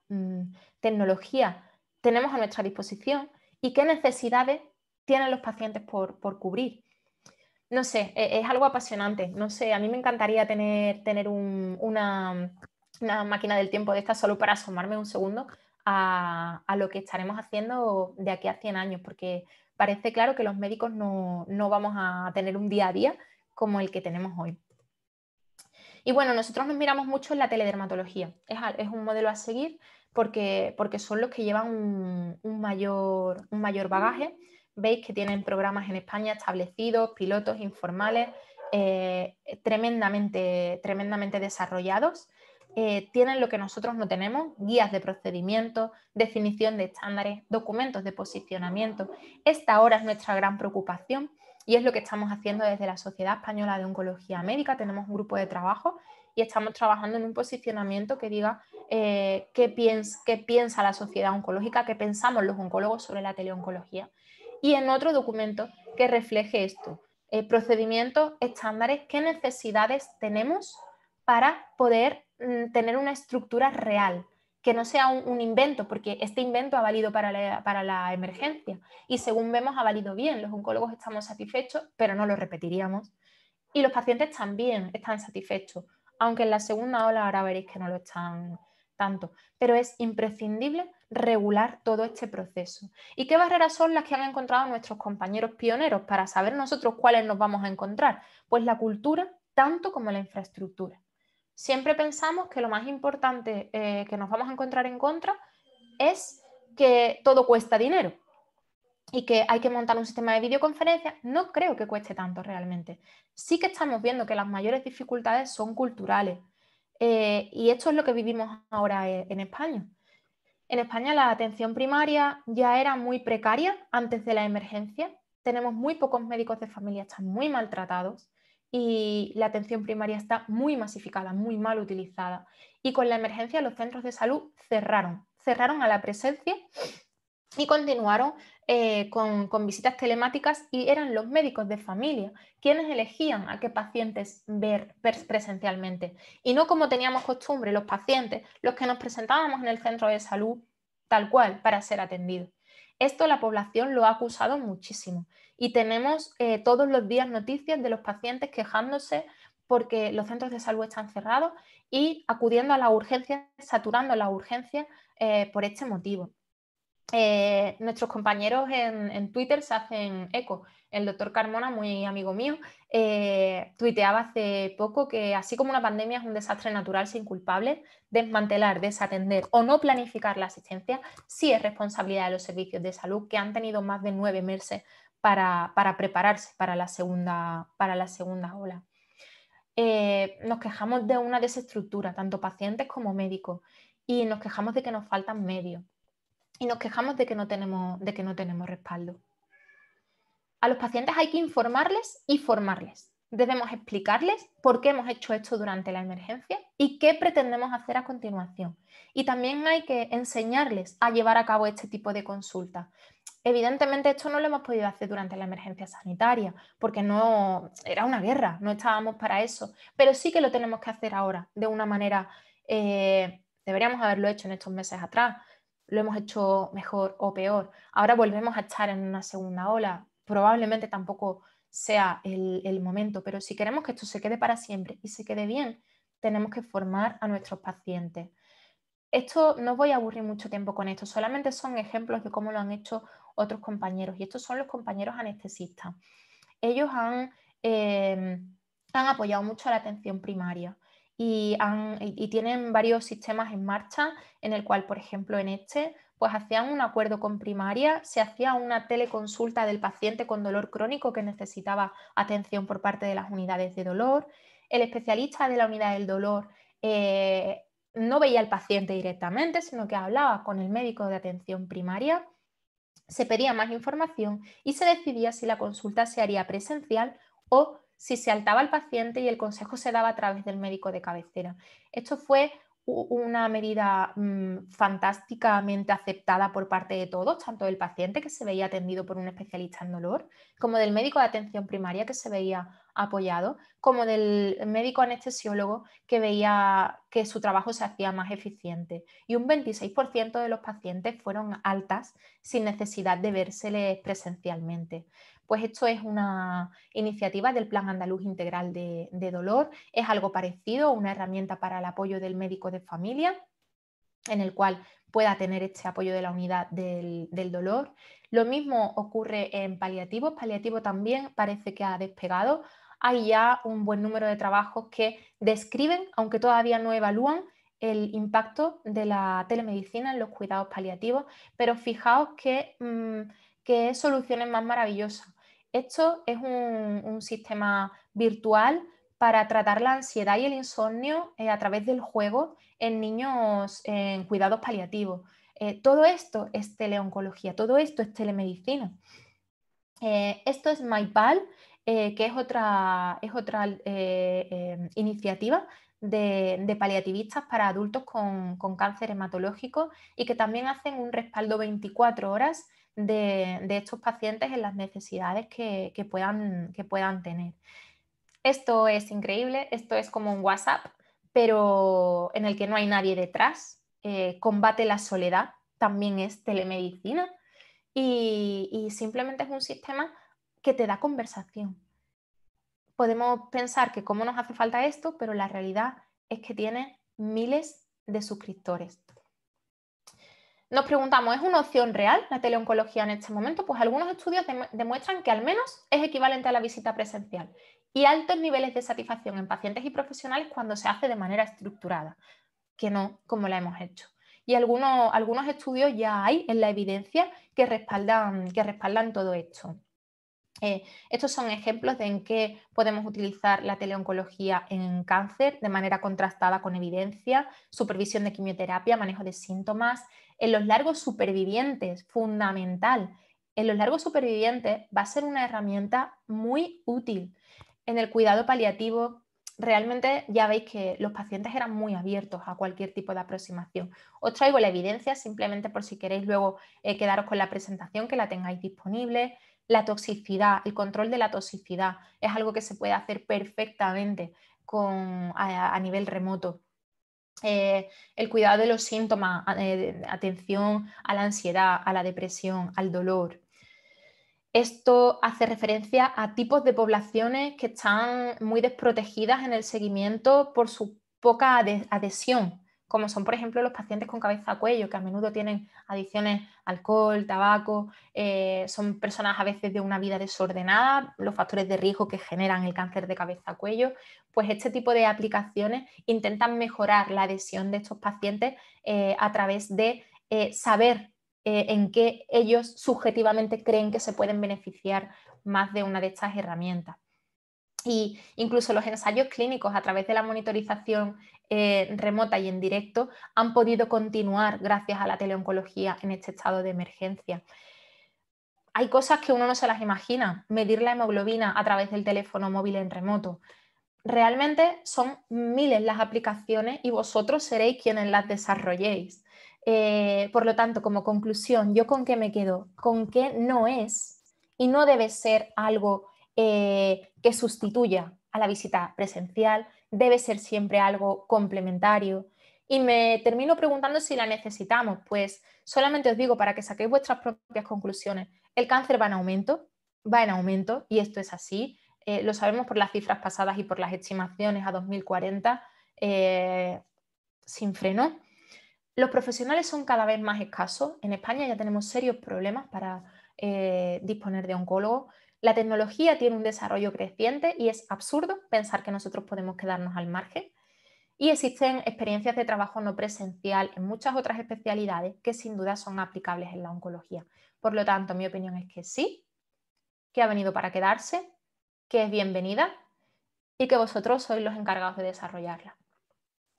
tecnología tenemos a nuestra disposición y qué necesidades tienen los pacientes por cubrir. No sé, es algo apasionante. No sé, a mí me encantaría tener una máquina del tiempo de esta solo para asomarme un segundo a lo que estaremos haciendo de aquí a 100 años, porque parece claro que los médicos no vamos a tener un día a día como el que tenemos hoy. Y bueno, nosotros nos miramos mucho en la teledermatología. Es un modelo a seguir porque son los que llevan un mayor bagaje. Veis que tienen programas en España establecidos, pilotos informales, tremendamente desarrollados. Tienen lo que nosotros no tenemos: guías de procedimientos, definición de estándares, documentos de posicionamiento. Esta ahora es nuestra gran preocupación y es lo que estamos haciendo desde la Sociedad Española de Oncología Médica. Tenemos un grupo de trabajo y estamos trabajando en un posicionamiento que diga qué piensa la sociedad oncológica, qué pensamos los oncólogos sobre la teleoncología. Y en otro documento que refleje esto: procedimientos, estándares, qué necesidades tenemos para poder tener una estructura real, que no sea un invento, porque este invento ha valido para la emergencia y según vemos ha valido bien. Los oncólogos estamos satisfechos, pero no lo repetiríamos. Y los pacientes también están satisfechos, aunque en la segunda ola ahora veréis que no lo están tanto. Pero es imprescindible regular todo este proceso. ¿Y qué barreras son las que han encontrado nuestros compañeros pioneros para saber nosotros cuáles nos vamos a encontrar? Pues la cultura, tanto como la infraestructura. Siempre pensamos que lo más importante que nos vamos a encontrar en contra es que todo cuesta dinero y que hay que montar un sistema de videoconferencia. No creo que cueste tanto realmente. Sí que estamos viendo que las mayores dificultades son culturales y esto es lo que vivimos ahora en España. En España la atención primaria ya era muy precaria antes de la emergencia tenemos muy pocos médicos de familia, están muy maltratados y la atención primaria está muy masificada, muy mal utilizada. Y con la emergencia los centros de salud cerraron a la presencia y continuaron con visitas telemáticas y eran los médicos de familia quienes elegían a qué pacientes ver presencialmente. Y no como teníamos costumbre los pacientes, los que nos presentábamos en el centro de salud tal cual para ser atendidos. Esto la población lo ha acusado muchísimo y tenemos todos los días noticias de los pacientes quejándose porque los centros de salud están cerrados y acudiendo a las urgencias, saturando las urgencias por este motivo. Nuestros compañeros en Twitter se hacen eco. El doctor Carmona, muy amigo mío, tuiteaba hace poco que así como una pandemia es un desastre natural sin culpables, desmantelar, desatender o no planificar la asistencia sí es responsabilidad de los servicios de salud que han tenido más de 9 meses para prepararse para la segunda ola. Nos quejamos de una desestructura, tanto pacientes como médicos, y nos quejamos de que nos faltan medios. Y nos quejamos de que no tenemos respaldo. A los pacientes hay que informarles y formarles. Debemos explicarles por qué hemos hecho esto durante la emergencia y qué pretendemos hacer a continuación. Y también hay que enseñarles a llevar a cabo este tipo de consultas. Evidentemente esto no lo hemos podido hacer durante la emergencia sanitaria, porque no era una guerra, no estábamos para eso, pero sí que lo tenemos que hacer ahora, de una manera, deberíamos haberlo hecho en estos meses atrás, lo hemos hecho mejor o peor. Ahora volvemos a estar en una segunda ola, probablemente tampoco sea el momento, pero si queremos que esto se quede para siempre y se quede bien, tenemos que formar a nuestros pacientes. Esto no os voy a aburrir mucho tiempo con esto, solamente son ejemplos de cómo lo han hecho otros compañeros y estos son los compañeros anestesistas. Ellos han apoyado mucho a la atención primaria y tienen varios sistemas en marcha en el cual, por ejemplo, en este, pues hacían un acuerdo con primaria, se hacía una teleconsulta del paciente con dolor crónico que necesitaba atención por parte de las unidades de dolor. El especialista de la unidad del dolor no veía al paciente directamente, sino que hablaba con el médico de atención primaria, se pedía más información y se decidía si la consulta se haría presencial o si se altaba al paciente y el consejo se daba a través del médico de cabecera. Esto fue una medida fantásticamente aceptada por parte de todos, tanto del paciente que se veía atendido por un especialista en dolor, como del médico de atención primaria que se veía apoyado, como del médico anestesiólogo que veía que su trabajo se hacía más eficiente. Y un 26% de los pacientes fueron altas sin necesidad de vérseles presencialmente. Pues esto es una iniciativa del Plan Andaluz Integral de Dolor, es algo parecido, una herramienta para el apoyo del médico de familia, en el cual pueda tener este apoyo de la unidad del dolor. Lo mismo ocurre en paliativos, paliativo también parece que ha despegado. Hay ya un buen número de trabajos que describen, aunque todavía no evalúan, el impacto de la telemedicina en los cuidados paliativos, pero fijaos qué soluciones más maravillosas. Esto es un sistema virtual para tratar la ansiedad y el insomnio a través del juego en niños en cuidados paliativos. Todo esto es teleoncología, todo esto es telemedicina. Esto es MyPal, que es otra iniciativa de paliativistas para adultos con cáncer hematológico y que también hacen un respaldo 24 horas de estos pacientes en las necesidades que puedan tener. Esto es increíble, esto es como un WhatsApp, pero en el que no hay nadie detrás. Combate la soledad, también es telemedicina y simplemente es un sistema que te da conversación. Podemos pensar que cómo nos hace falta esto, pero la realidad es que tiene miles de suscriptores. Nos preguntamos, ¿es una opción real la teleoncología en este momento? Pues algunos estudios demuestran que al menos es equivalente a la visita presencial y altos niveles de satisfacción en pacientes y profesionales cuando se hace de manera estructurada, que no como la hemos hecho. Y algunos estudios ya hay en la evidencia que respaldan todo esto. Estos son ejemplos de en qué podemos utilizar la teleoncología en cáncer de manera contrastada con evidencia, supervisión de quimioterapia, manejo de síntomas. En los largos supervivientes, fundamental, en los largos supervivientes va a ser una herramienta muy útil. En el cuidado paliativo, realmente ya veis que los pacientes eran muy abiertos a cualquier tipo de aproximación. Os traigo la evidencia simplemente por si queréis luego quedaros con la presentación, que la tengáis disponible. La toxicidad, el control de la toxicidad es algo que se puede hacer perfectamente a nivel remoto. El cuidado de los síntomas, atención a la ansiedad, a la depresión, al dolor. Esto hace referencia a tipos de poblaciones que están muy desprotegidas en el seguimiento por su poca adhesión, como son, por ejemplo, los pacientes con cabeza-cuello, que a menudo tienen adicciones a alcohol, tabaco, son personas a veces de una vida desordenada, los factores de riesgo que generan el cáncer de cabeza-cuello. Pues este tipo de aplicaciones intentan mejorar la adhesión de estos pacientes a través de saber en qué ellos subjetivamente creen que se pueden beneficiar más de una de estas herramientas. Y incluso los ensayos clínicos a través de la monitorización remota y en directo han podido continuar gracias a la teleoncología en este estado de emergencia. Hay cosas que uno no se las imagina, medir la hemoglobina a través del teléfono móvil en remoto. Realmente son miles las aplicaciones y vosotros seréis quienes las desarrolléis. Por lo tanto, como conclusión, ¿yo con qué me quedo? Con que no es y no debe ser algo que sustituya a la visita presencial, debe ser siempre algo complementario. Y me termino preguntando si la necesitamos. Pues solamente os digo para que saquéis vuestras propias conclusiones. El cáncer va en aumento y esto es así. Lo sabemos por las cifras pasadas y por las estimaciones a 2040 sin freno. Los profesionales son cada vez más escasos. En España ya tenemos serios problemas para disponer de oncólogos. La tecnología tiene un desarrollo creciente y es absurdo pensar que nosotros podemos quedarnos al margen. Y existen experiencias de trabajo no presencial en muchas otras especialidades que sin duda son aplicables en la oncología. Por lo tanto, mi opinión es que sí, que ha venido para quedarse, que es bienvenida y que vosotros sois los encargados de desarrollarla.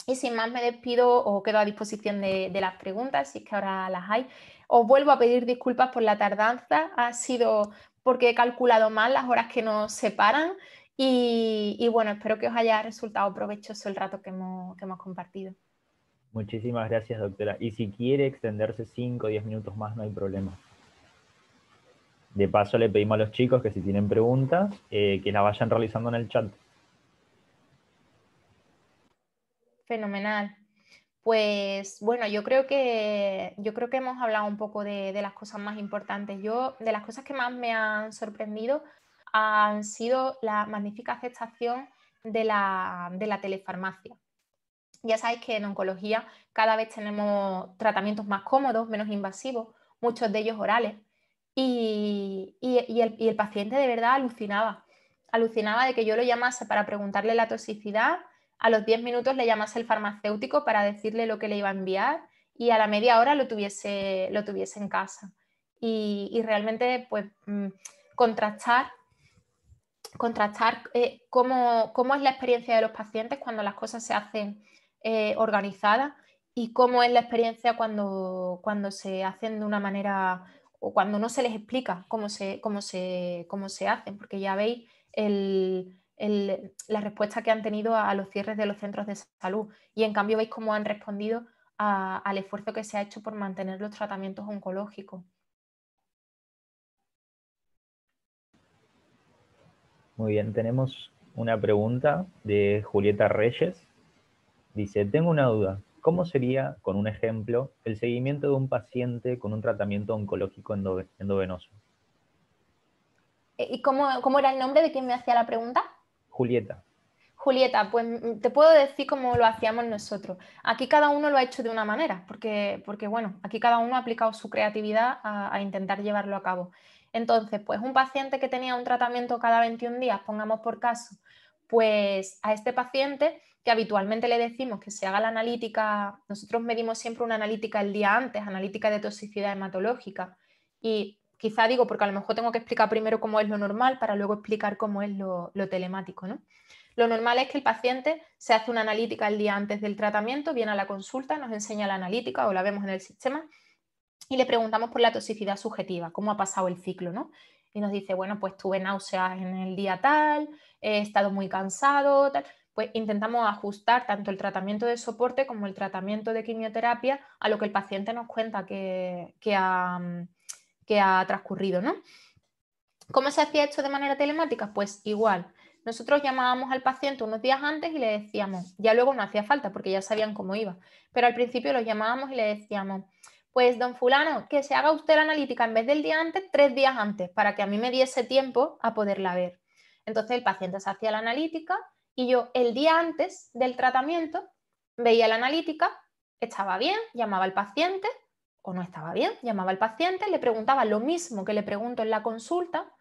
Y sin más me despido o quedo a disposición de las preguntas, si es que ahora las hay. Os vuelvo a pedir disculpas por la tardanza, ha sido porque he calculado mal las horas que nos separan y bueno, espero que os haya resultado provechoso el rato que hemos compartido. Muchísimas gracias, doctora. Y si quiere extenderse 5 o 10 minutos más, no hay problema. De paso, le pedimos a los chicos que si tienen preguntas, que la vayan realizando en el chat. Fenomenal. Pues bueno, yo creo que hemos hablado un poco de las cosas más importantes. De las cosas que más me han sorprendido han sido la magnífica aceptación de la telefarmacia. Ya sabéis que en oncología cada vez tenemos tratamientos más cómodos, menos invasivos, muchos de ellos orales. Y el paciente de verdad alucinaba de que yo lo llamase para preguntarle la toxicidad, a los 10 minutos le llamase el farmacéutico para decirle lo que le iba a enviar y a la media hora lo tuviese en casa. Y realmente, pues, contrastar cómo es la experiencia de los pacientes cuando las cosas se hacen organizadas y cómo es la experiencia cuando se hacen de una manera o cuando no se les explica cómo se hacen, porque ya veis la respuesta que han tenido a los cierres de los centros de salud y en cambio veis cómo han respondido al esfuerzo que se ha hecho por mantener los tratamientos oncológicos. Muy bien, tenemos una pregunta de Julieta Reyes. Dice, tengo una duda. ¿Cómo sería, con un ejemplo, el seguimiento de un paciente con un tratamiento oncológico endovenoso? ¿Y cómo era el nombre de quien me hacía la pregunta? Julieta. Julieta, pues te puedo decir cómo lo hacíamos nosotros. Aquí cada uno lo ha hecho de una manera, porque bueno, aquí cada uno ha aplicado su creatividad a intentar llevarlo a cabo. Entonces, pues un paciente que tenía un tratamiento cada 21 días, pongamos por caso, pues a este paciente que habitualmente le decimos que se haga la analítica, nosotros medimos siempre una analítica el día antes, analítica de toxicidad hematológica. Y quizá digo, porque a lo mejor tengo que explicar primero cómo es lo normal para luego explicar cómo es lo telemático, ¿no? Lo normal es que el paciente se hace una analítica el día antes del tratamiento, viene a la consulta, nos enseña la analítica o la vemos en el sistema y le preguntamos por la toxicidad subjetiva, cómo ha pasado el ciclo, ¿no? Y nos dice, bueno, pues tuve náuseas en el día tal, he estado muy cansado, tal. Pues intentamos ajustar tanto el tratamiento de soporte como el tratamiento de quimioterapia a lo que el paciente nos cuenta que ha transcurrido, ¿no? ¿Cómo se hacía esto de manera telemática? Pues igual, nosotros llamábamos al paciente unos días antes y le decíamos, ya luego no hacía falta porque ya sabían cómo iba, pero al principio los llamábamos y le decíamos, pues don fulano, que se haga usted la analítica en vez del día antes, 3 días antes, para que a mí me diese tiempo a poderla ver. Entonces el paciente se hacía la analítica y yo el día antes del tratamiento veía la analítica, estaba bien, llamaba al paciente o no estaba bien, llamaba al paciente, le preguntaba lo mismo que le pregunto en la consulta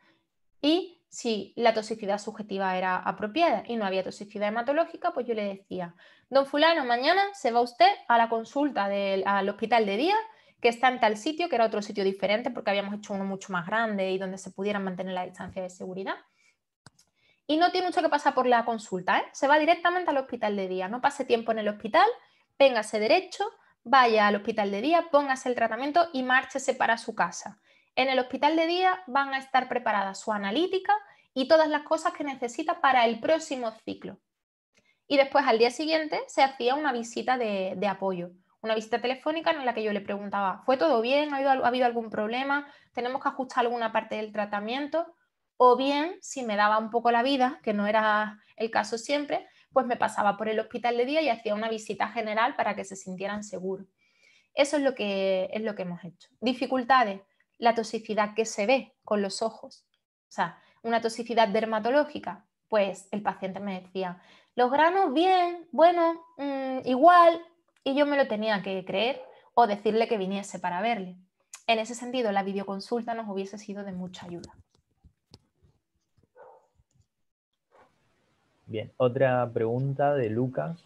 y si la toxicidad subjetiva era apropiada y no había toxicidad hematológica, pues yo le decía, don fulano, mañana se va usted a la consulta al hospital de día que está en tal sitio, que era otro sitio diferente porque habíamos hecho uno mucho más grande y donde se pudieran mantener la distancia de seguridad. Y no tiene mucho que pasar por la consulta, ¿eh? Se va directamente al hospital de día, no pase tiempo en el hospital, véngase derecho, vaya al hospital de día, póngase el tratamiento y márchese para su casa. En el hospital de día van a estar preparadas su analítica y todas las cosas que necesita para el próximo ciclo. Y después al día siguiente se hacía una visita de apoyo, una visita telefónica en la que yo le preguntaba, ¿fue todo bien? ¿Ha habido algún problema? ¿Tenemos que ajustar alguna parte del tratamiento? O bien, si me daba un poco la vida, que no era el caso siempre, pues me pasaba por el hospital de día y hacía una visita general para que se sintieran seguros. Eso es lo que hemos hecho. Dificultades, la toxicidad que se ve con los ojos. O sea, una toxicidad dermatológica, pues el paciente me decía, los granos bien, bueno, igual, y yo me lo tenía que creer o decirle que viniese para verle. En ese sentido, la videoconsulta nos hubiese sido de mucha ayuda. Bien, otra pregunta de Lucas.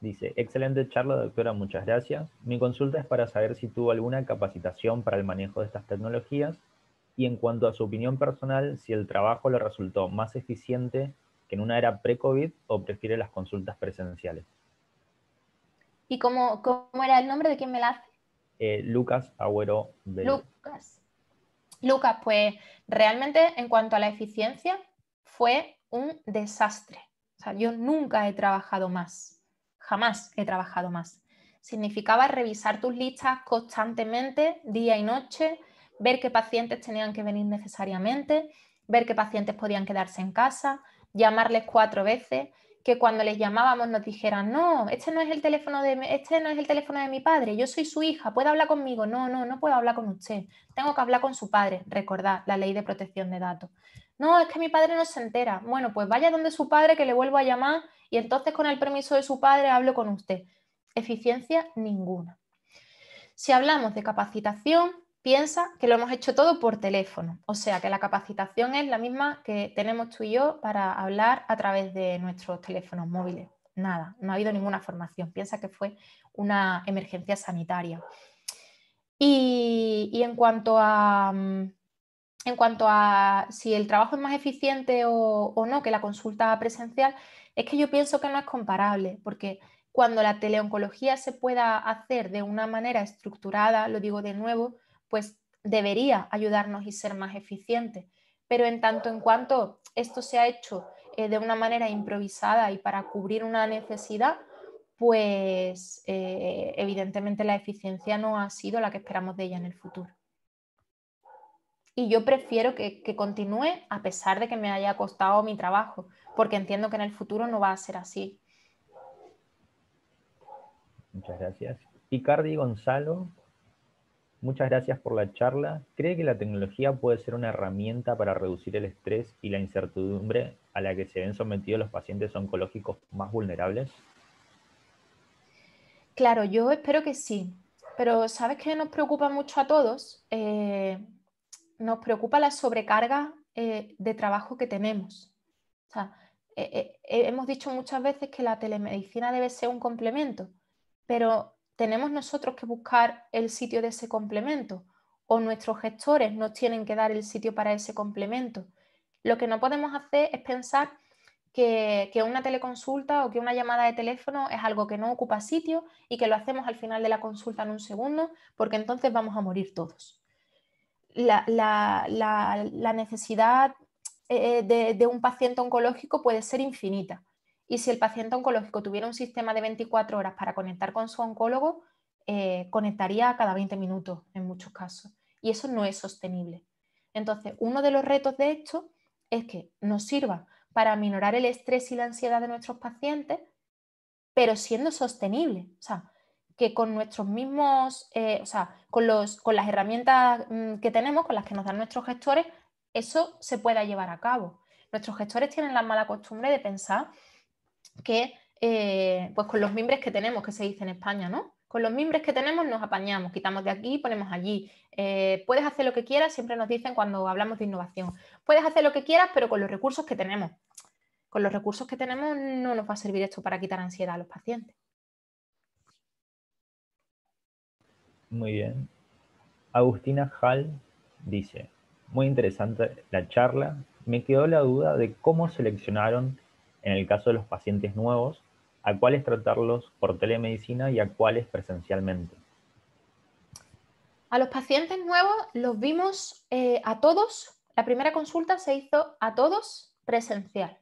Dice, excelente charla, doctora, muchas gracias. Mi consulta es para saber si tuvo alguna capacitación para el manejo de estas tecnologías y en cuanto a su opinión personal, si el trabajo le resultó más eficiente que en una era pre-COVID o prefiere las consultas presenciales. ¿Y cómo era el nombre de quién me la hace? Lucas Agüero Vélez. Lucas, pues realmente en cuanto a la eficiencia fue un desastre. O sea, yo nunca he trabajado más, jamás he trabajado más. Significaba revisar tus listas constantemente, día y noche, ver qué pacientes tenían que venir necesariamente, ver qué pacientes podían quedarse en casa, llamarles 4 veces, que cuando les llamábamos nos dijeran, no, este no es el teléfono de mi padre, yo soy su hija, ¿puede hablar conmigo? No, no puedo hablar con usted, tengo que hablar con su padre, recordad la ley de protección de datos. No, es que mi padre no se entera. Bueno, pues vaya donde su padre que le vuelvo a llamar y entonces con el permiso de su padre hablo con usted. Eficiencia ninguna. Si hablamos de capacitación, piensa que lo hemos hecho todo por teléfono. O sea, que la capacitación es la misma que tenemos tú y yo para hablar a través de nuestros teléfonos móviles. Nada, no ha habido ninguna formación. Piensa que fue una emergencia sanitaria. Y en cuanto a si el trabajo es más eficiente o no que la consulta presencial, es que yo pienso que no es comparable, porque cuando la teleoncología se pueda hacer de una manera estructurada, lo digo de nuevo, pues debería ayudarnos y ser más eficiente. Pero en tanto en cuanto esto se ha hecho de una manera improvisada y para cubrir una necesidad, pues evidentemente la eficiencia no ha sido la que esperamos de ella en el futuro. Y yo prefiero que continúe a pesar de que me haya costado mi trabajo, porque entiendo que en el futuro no va a ser así. Muchas gracias. Icardi Gonzalo, muchas gracias por la charla. ¿Cree que la tecnología puede ser una herramienta para reducir el estrés y la incertidumbre a la que se ven sometidos los pacientes oncológicos más vulnerables? Claro, yo espero que sí, pero ¿sabes qué nos preocupa mucho a todos? Nos preocupa la sobrecarga de trabajo que tenemos. O sea, hemos dicho muchas veces que la telemedicina debe ser un complemento, pero tenemos nosotros que buscar el sitio de ese complemento o nuestros gestores nos tienen que dar el sitio para ese complemento. Lo que no podemos hacer es pensar que una teleconsulta o que una llamada de teléfono es algo que no ocupa sitio y que lo hacemos al final de la consulta en un segundo, porque entonces vamos a morir todos. La necesidad de un paciente oncológico puede ser infinita. Y si el paciente oncológico tuviera un sistema de 24 horas para conectar con su oncólogo, conectaría cada 20 minutos en muchos casos. Y eso no es sostenible. Entonces, uno de los retos de esto es que nos sirva para aminorar el estrés y la ansiedad de nuestros pacientes, pero siendo sostenible. O sea, que con nuestros mismos, con las herramientas que tenemos, con las que nos dan nuestros gestores, eso se pueda llevar a cabo. Nuestros gestores tienen la mala costumbre de pensar que, pues con los mimbres que tenemos, que se dice en España, ¿no? Con los mimbres que tenemos nos apañamos, quitamos de aquí, ponemos allí. Puedes hacer lo que quieras, siempre nos dicen cuando hablamos de innovación. Puedes hacer lo que quieras, pero con los recursos que tenemos. Con los recursos que tenemos no nos va a servir esto para quitar ansiedad a los pacientes. Muy bien. Agustina Hall dice, muy interesante la charla. Me quedó la duda de cómo seleccionaron, en el caso de los pacientes nuevos, a cuáles tratarlos por telemedicina y a cuáles presencialmente. A los pacientes nuevos los vimos a todos. La primera consulta se hizo a todos presencial.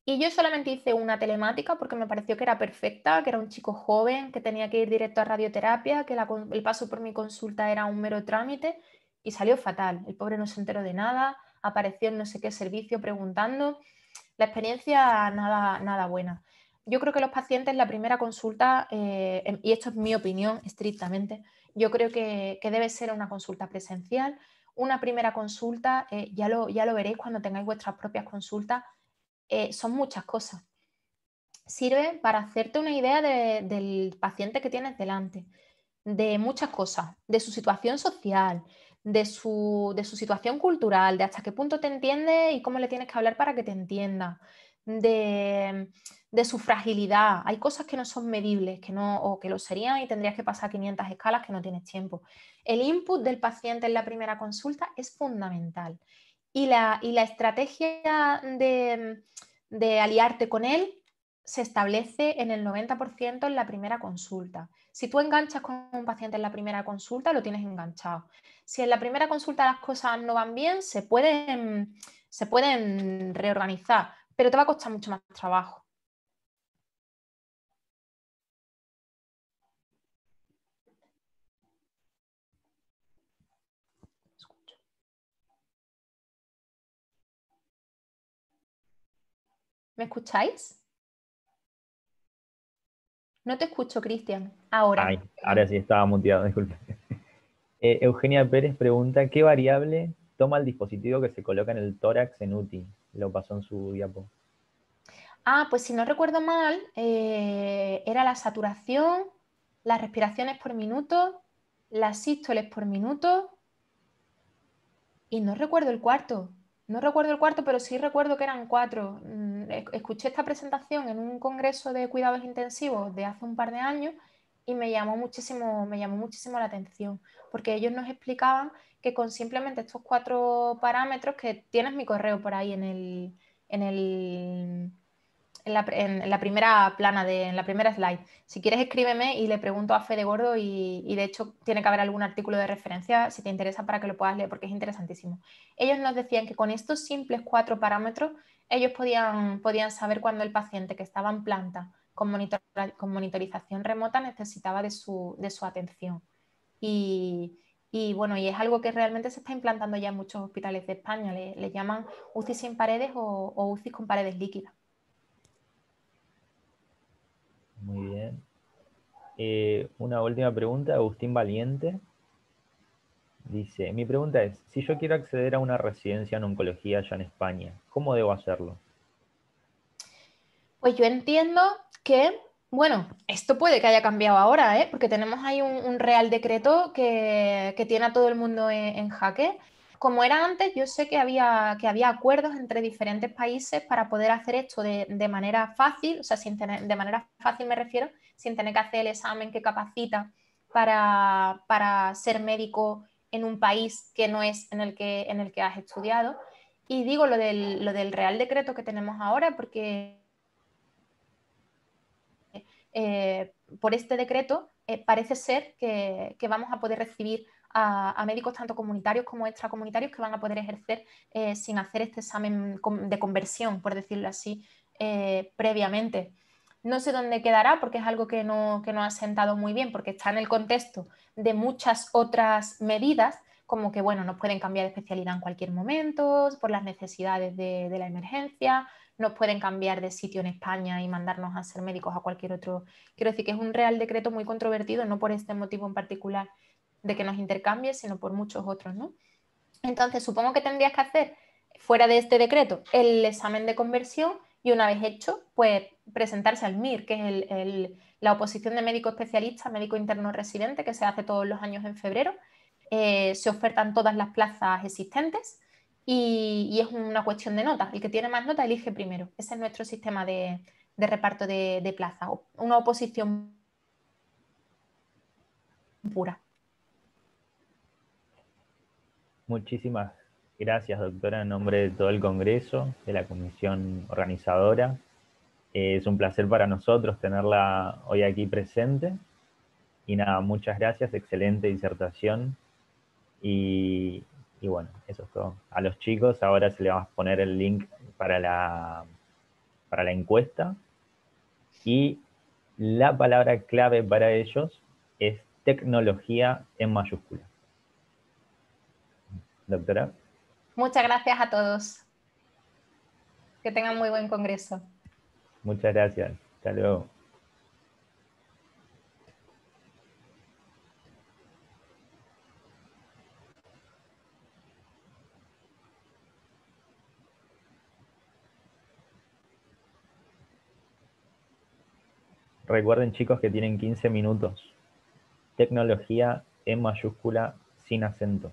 Y yo solamente hice una telemática porque me pareció que era perfecta, que era un chico joven, que tenía que ir directo a radioterapia, que el paso por mi consulta era un mero trámite y salió fatal. El pobre no se enteró de nada, apareció en no sé qué servicio preguntando. La experiencia nada buena. Yo creo que los pacientes la primera consulta, y esto es mi opinión estrictamente, yo creo que debe ser una consulta presencial. Una primera consulta, ya lo veréis cuando tengáis vuestras propias consultas, son muchas cosas. Sirve para hacerte una idea del paciente que tienes delante, de muchas cosas, de su situación social, de su situación cultural, de hasta qué punto te entiende y cómo le tienes que hablar para que te entienda, de su fragilidad. Hay cosas que no son medibles, o que lo serían y tendrías que pasar 500 escalas que no tienes tiempo. El input del paciente en la primera consulta es fundamental. Y la estrategia de aliarte con él se establece en el 90% en la primera consulta. Si tú enganchas con un paciente en la primera consulta, lo tienes enganchado. Si en la primera consulta las cosas no van bien, se pueden reorganizar, pero te va a costar mucho más trabajo. ¿Me escucháis? No te escucho, Cristian. Ahora. Ay, ahora sí estaba muteado, disculpe. Eugenia Pérez pregunta, ¿qué variable toma el dispositivo que se coloca en el tórax en UTI? Lo pasó en su diapo. Pues si no recuerdo mal, era la saturación, las respiraciones por minuto, las sístoles por minuto y no recuerdo el cuarto. No recuerdo el cuarto, pero sí recuerdo que eran 4. Escuché esta presentación en un congreso de cuidados intensivos de hace un par de años y me llamó muchísimo la atención, porque ellos nos explicaban que con simplemente estos 4 parámetros, que tienes mi correo por ahí en la primera plana, en la primera slide. Si quieres, escríbeme y le pregunto a Fede Gordo y de hecho tiene que haber algún artículo de referencia si te interesa para que lo puedas leer porque es interesantísimo. Ellos nos decían que con estos simples 4 parámetros ellos podían saber cuándo el paciente que estaba en planta con monitorización remota necesitaba de su atención. Y bueno, y es algo que realmente se está implantando ya en muchos hospitales de España. Le llaman UCI sin paredes o UCI con paredes líquidas. Muy bien. Una última pregunta, Agustín Valiente. Dice, mi pregunta es, si yo quiero acceder a una residencia en oncología allá en España, ¿cómo debo hacerlo? Pues yo entiendo que, bueno, esto puede que haya cambiado ahora, ¿eh? Porque tenemos ahí un real decreto que tiene a todo el mundo en jaque. Como era antes, yo sé que había acuerdos entre diferentes países para poder hacer esto de manera fácil, o sea, de manera fácil me refiero, sin tener que hacer el examen que capacita para ser médico en un país que no es en el que has estudiado. Y digo lo del Real Decreto que tenemos ahora porque por este decreto parece ser que vamos a poder recibir a médicos tanto comunitarios como extracomunitarios que van a poder ejercer sin hacer este examen de conversión, por decirlo así, previamente. No sé dónde quedará porque es algo que no ha sentado muy bien, porque está en el contexto de muchas otras medidas, como que, bueno, nos pueden cambiar de especialidad en cualquier momento, por las necesidades de la emergencia, nos pueden cambiar de sitio en España y mandarnos a ser médicos a cualquier otro. Quiero decir que es un Real Decreto muy controvertido, no por este motivo en particular de que nos intercambie, sino por muchos otros, ¿no? Entonces, supongo que tendrías que hacer, fuera de este decreto, el examen de conversión y una vez hecho, pues presentarse al MIR, que es la oposición de médico especialista, médico interno residente, que se hace todos los años en febrero. Se ofertan todas las plazas existentes y es una cuestión de notas. El que tiene más notas elige primero. Ese es nuestro sistema de reparto de plazas. Una oposición pura. Muchísimas gracias, doctora, en nombre de todo el Congreso, de la comisión organizadora. Es un placer para nosotros tenerla hoy aquí presente. Y nada, muchas gracias, excelente disertación. Y, y bueno, eso es todo. A los chicos ahora se les va a poner el link para la encuesta. Y la palabra clave para ellos es tecnología en mayúscula. Doctora. Muchas gracias a todos. Que tengan muy buen congreso. Muchas gracias. Hasta luego. Recuerden, chicos, que tienen 15 minutos. Tecnología en mayúscula sin acento.